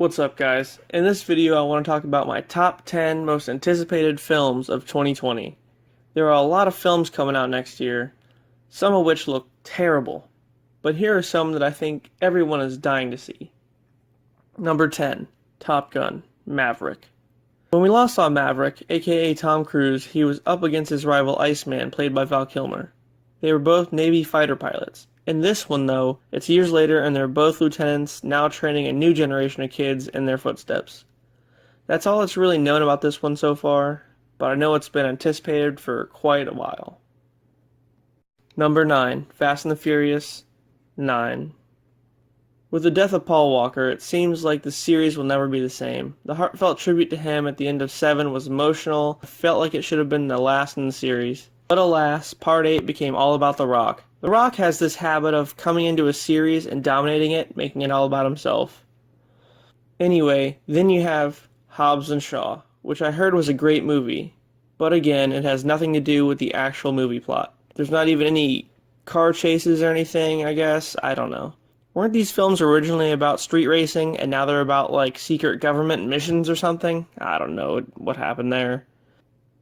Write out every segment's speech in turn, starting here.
What's up, guys? In this video, I want to talk about my top 10 most anticipated films of 2020. There are a lot of films coming out next year, some of which look terrible, but here are some that I think everyone is dying to see. Number 10, Top Gun, Maverick. When we last saw Maverick, aka Tom Cruise, he was up against his rival Iceman, played by Val Kilmer. They were both Navy fighter pilots. In this one, though, it's years later and they're both lieutenants now training a new generation of kids in their footsteps. That's all that's really known about this one so far, but I know it's been anticipated for quite a while. Number 9, Fast and the Furious 9. With the death of Paul Walker, it seems like the series will never be the same. The heartfelt tribute to him at the end of 7 was emotional. It felt like it should have been the last in the series. But alas, Part 8 became all about The Rock. The Rock has this habit of coming into a series and dominating it, making it all about himself. Anyway, then you have Hobbs and Shaw, which I heard was a great movie. But again, it has nothing to do with the actual movie plot. There's not even any car chases or anything, I guess. I don't know. Weren't these films originally about street racing, and now they're about, like, secret government missions or something? I don't know what happened there.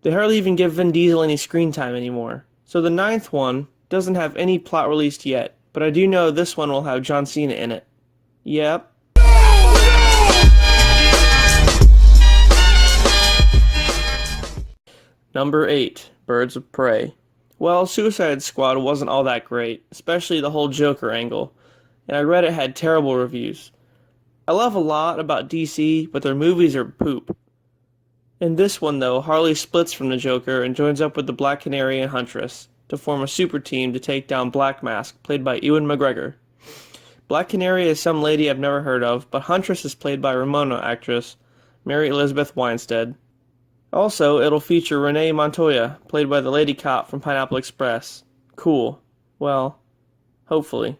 They hardly even give Vin Diesel any screen time anymore. So the 9th one doesn't have any plot released yet, but I do know this one will have John Cena in it. Yep. Number 8, Birds of Prey. Well, Suicide Squad wasn't all that great, especially the whole Joker angle, and I read it had terrible reviews. I love a lot about DC, but their movies are poop. In this one, though, Harley splits from the Joker and joins up with the Black Canary and Huntress to form a super team to take down Black Mask, played by Ewan McGregor. Black Canary is some lady I've never heard of, but Huntress is played by Ramona actress Mary Elizabeth Winstead. Also, it'll feature Renee Montoya, played by the lady cop from Pineapple Express. Cool. Well, hopefully.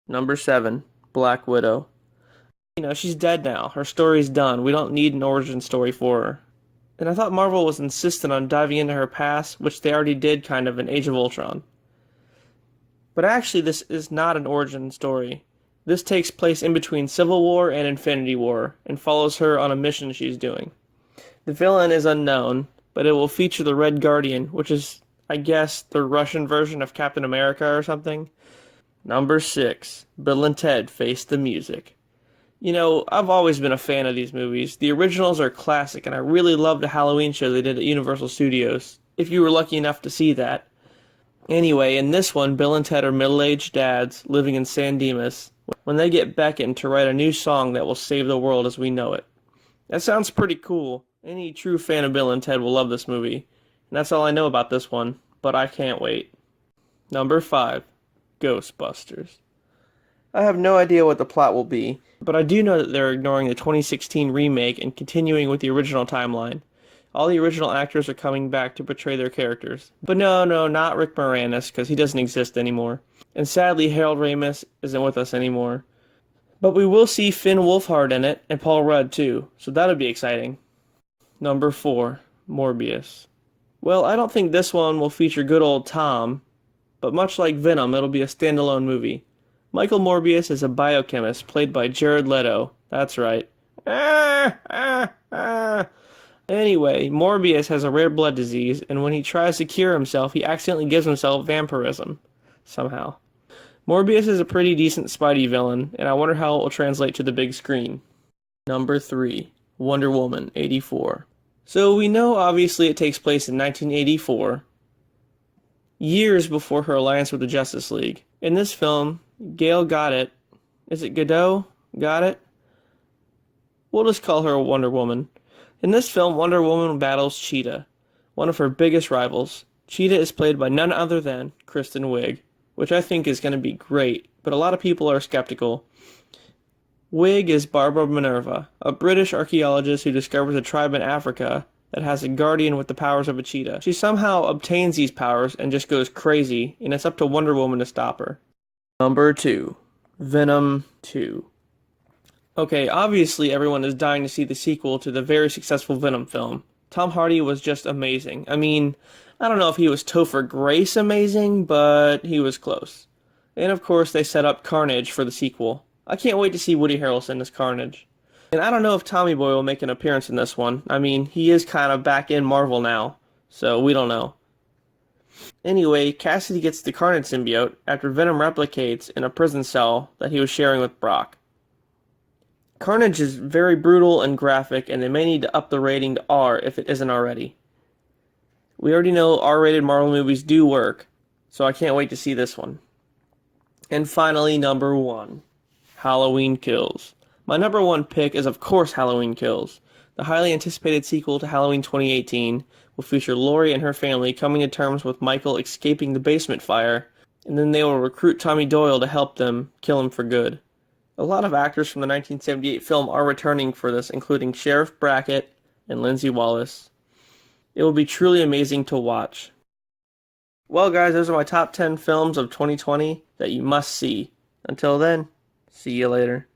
Number 7, Black Widow. She's dead now. Her story's done. We don't need an origin story for her. And I thought Marvel was insistent on diving into her past, which they already did kind of in Age of Ultron. But actually, this is not an origin story. This takes place in between Civil War and Infinity War, and follows her on a mission she's doing. The villain is unknown, but it will feature the Red Guardian, which is, I guess, the Russian version of Captain America or something. Number 6, Bill and Ted Face the Music. I've always been a fan of these movies. The originals are classic, and I really love the Halloween show they did at Universal Studios, if you were lucky enough to see that. Anyway, in this one, Bill and Ted are middle-aged dads living in San Dimas when they get beckoned to write a new song that will save the world as we know it. That sounds pretty cool. Any true fan of Bill and Ted will love this movie. And that's all I know about this one, but I can't wait. Number 5, Ghostbusters. I have no idea what the plot will be, but I do know that they're ignoring the 2016 remake and continuing with the original timeline. All the original actors are coming back to portray their characters. But no, not Rick Moranis, because he doesn't exist anymore. And sadly, Harold Ramis isn't with us anymore. But we will see Finn Wolfhard in it, and Paul Rudd too, so that'll be exciting. Number 4, Morbius. Well, I don't think this one will feature good old Tom, but much like Venom, it'll be a standalone movie. Michael Morbius is a biochemist played by Jared Leto. That's right. Anyway, Morbius has a rare blood disease, and when he tries to cure himself, he accidentally gives himself vampirism. Somehow. Morbius is a pretty decent Spidey villain, and I wonder how it will translate to the big screen. Number 3, Wonder Woman 84. So we know obviously it takes place in 1984, years before her alliance with the Justice League. In this film, Gail Gadot, is it Gadot? Gadot? We'll just call her Wonder Woman. In this film, Wonder Woman battles Cheetah, one of her biggest rivals. Cheetah is played by none other than Kristen Wiig, which I think is going to be great, but a lot of people are skeptical. Wiig is Barbara Minerva, a British archaeologist who discovers a tribe in Africa that has a guardian with the powers of a cheetah. She somehow obtains these powers and just goes crazy, and it's up to Wonder Woman to stop her. Number 2, Venom II. Okay, obviously everyone is dying to see the sequel to the very successful Venom film. Tom Hardy was just amazing. I mean, I don't know if he was Topher Grace amazing, but he was close. And of course they set up Carnage for the sequel. I can't wait to see Woody Harrelson as Carnage. And I don't know if Tommy Boy will make an appearance in this one. I mean, he is kind of back in Marvel now, so we don't know. Anyway, Cassidy gets the Carnage symbiote after Venom replicates in a prison cell that he was sharing with Brock. Carnage is very brutal and graphic, and they may need to up the rating to R if it isn't already. We already know R-rated Marvel movies do work, so I can't wait to see this one. And finally, number 1, Halloween Kills. My number 1 pick is of course Halloween Kills. The highly anticipated sequel to Halloween 2018 will feature Laurie and her family coming to terms with Michael escaping the basement fire, and then they will recruit Tommy Doyle to help them kill him for good. A lot of actors from the 1978 film are returning for this, including Sheriff Brackett and Lindsay Wallace. It will be truly amazing to watch. Well, guys, those are my top 10 films of 2020 that you must see. Until then, see you later.